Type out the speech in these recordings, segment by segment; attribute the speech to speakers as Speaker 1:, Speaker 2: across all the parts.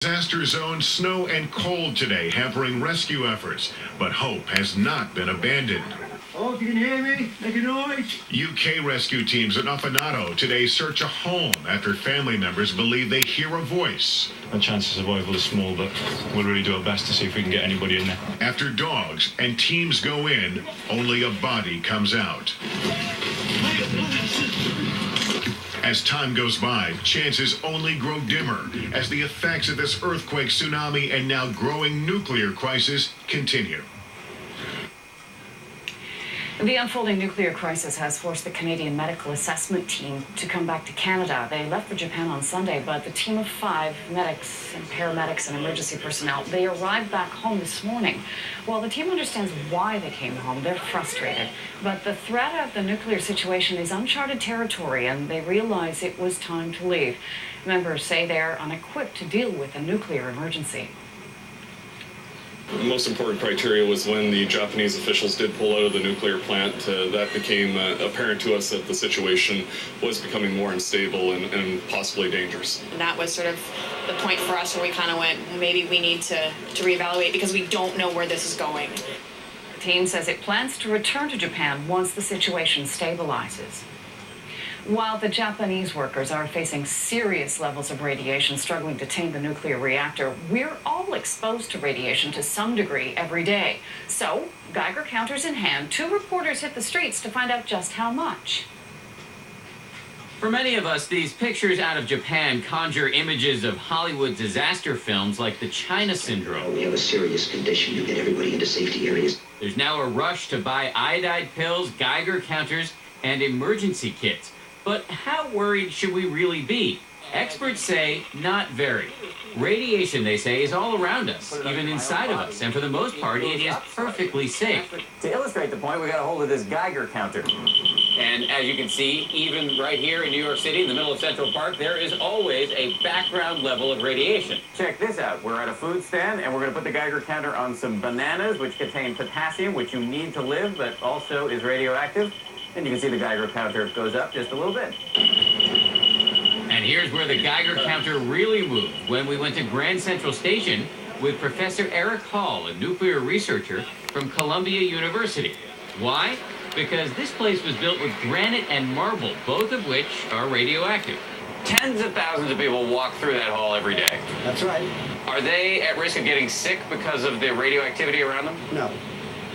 Speaker 1: Disaster zone, snow and cold today hampering rescue efforts, but hope has not been abandoned.
Speaker 2: Oh, if you can hear me, make a noise.
Speaker 1: UK rescue teams at Ofanato today search a home after family members believe they hear a voice.
Speaker 3: The chance of survival is small, but we'll really do our best to see if we can get anybody in there.
Speaker 1: After dogs and teams go in, only a body comes out. As time goes by, chances only grow dimmer as the effects of this earthquake, tsunami, and now growing nuclear crisis continue.
Speaker 4: The unfolding nuclear crisis has forced the Canadian medical assessment team to come back to Canada. They left for Japan on Sunday, but the team of 5 medics and paramedics and emergency personnel, they arrived back home this morning. While the team understands why they came home, they're frustrated. But the threat of the nuclear situation is uncharted territory, and they realize it was time to leave. Members say they're unequipped to deal with a nuclear emergency.
Speaker 5: The most important criteria was when the Japanese officials did pull out of the nuclear plant. That became apparent to us that the situation was becoming more unstable and possibly dangerous.
Speaker 6: And that was sort of the point for us where we kind of went, maybe we need to reevaluate because we don't know where this is going.
Speaker 4: The team says it plans to return to Japan once the situation stabilizes. While the Japanese workers are facing serious levels of radiation, struggling to tame the nuclear reactor, we're all exposed to radiation to some degree every day. So, Geiger counters in hand, 2 reporters hit the streets to find out just how much.
Speaker 7: For many of us, these pictures out of Japan conjure images of Hollywood disaster films like the China Syndrome.
Speaker 8: We have a serious condition to get everybody into safety areas.
Speaker 7: There's now a rush to buy iodide pills, Geiger counters, and emergency kits. But how worried should we really be? Experts say not very. Radiation, they say, is all around us, even inside of us, and for the most part, it is perfectly safe.
Speaker 9: To illustrate the point, we got a hold of this Geiger counter. And as you can see, even right here in New York City, in the middle of Central Park, there is always a background level of radiation. Check this out. We're at a food stand, and we're going to put the Geiger counter on some bananas, which contain potassium, which you need to live, but also is radioactive. And you can see the Geiger counter goes up just a little bit.
Speaker 7: And here's where the Geiger counter really moved when we went to Grand Central Station with Professor Eric Hall, a nuclear researcher from Columbia University. Why? Because this place was built with granite and marble, both of which are radioactive.
Speaker 9: Tens of thousands of people walk through that hall every day.
Speaker 2: That's right.
Speaker 9: Are they at risk of getting sick because of the radioactivity around them?
Speaker 2: No.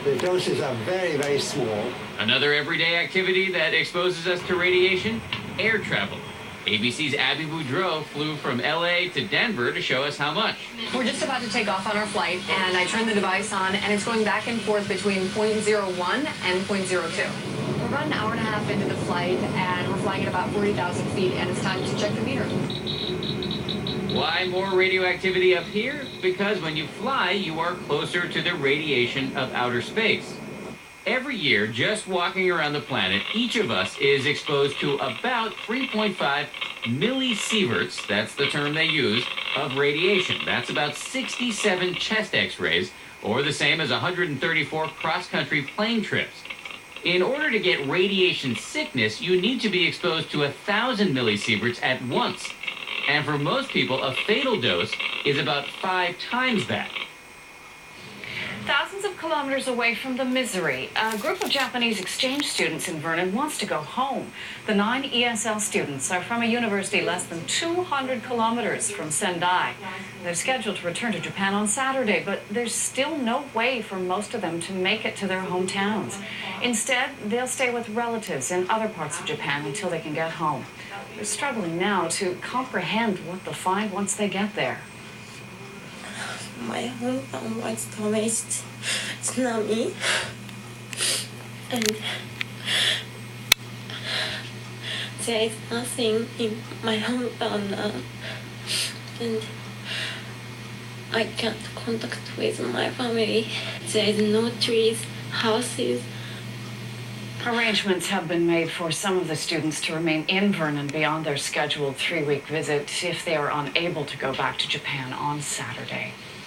Speaker 2: The doses are very, very small.
Speaker 7: Another everyday activity that exposes us to radiation? Air travel. ABC's Abby Boudreau flew from LA to Denver to show us how much.
Speaker 10: We're just about to take off on our flight, and I turned the device on, and it's going back and forth between 0.01 and 0.02. We're about an hour and a half into the flight, and we're flying at about 40,000 feet, and it's time to check the meter.
Speaker 7: Why more radioactivity up here? Because when you fly, you are closer to the radiation of outer space. Every year, just walking around the planet, each of us is exposed to about 3.5 millisieverts, that's the term they use, of radiation. That's about 67 chest x-rays, or the same as 134 cross-country plane trips. In order to get radiation sickness, you need to be exposed to 1,000 millisieverts at once. And for most people, a fatal dose is about 5 times that.
Speaker 4: Thousands of kilometers away from the misery, a group of Japanese exchange students in Vernon wants to go home. The 9 ESL students are from a university less than 200 kilometers from Sendai. They're scheduled to return to Japan on Saturday, but there's still no way for most of them to make it to their hometowns. Instead, they'll stay with relatives in other parts of Japan until they can get home. They're struggling now to comprehend what they'll find once they get there.
Speaker 11: My hometown was damaged tsunami, and there is nothing in my hometown now, and I can't contact with my family. There is no trees, houses.
Speaker 4: Arrangements have been made for some of the students to remain in Vernon beyond their scheduled 3-week visit if they are unable to go back to Japan on Saturday.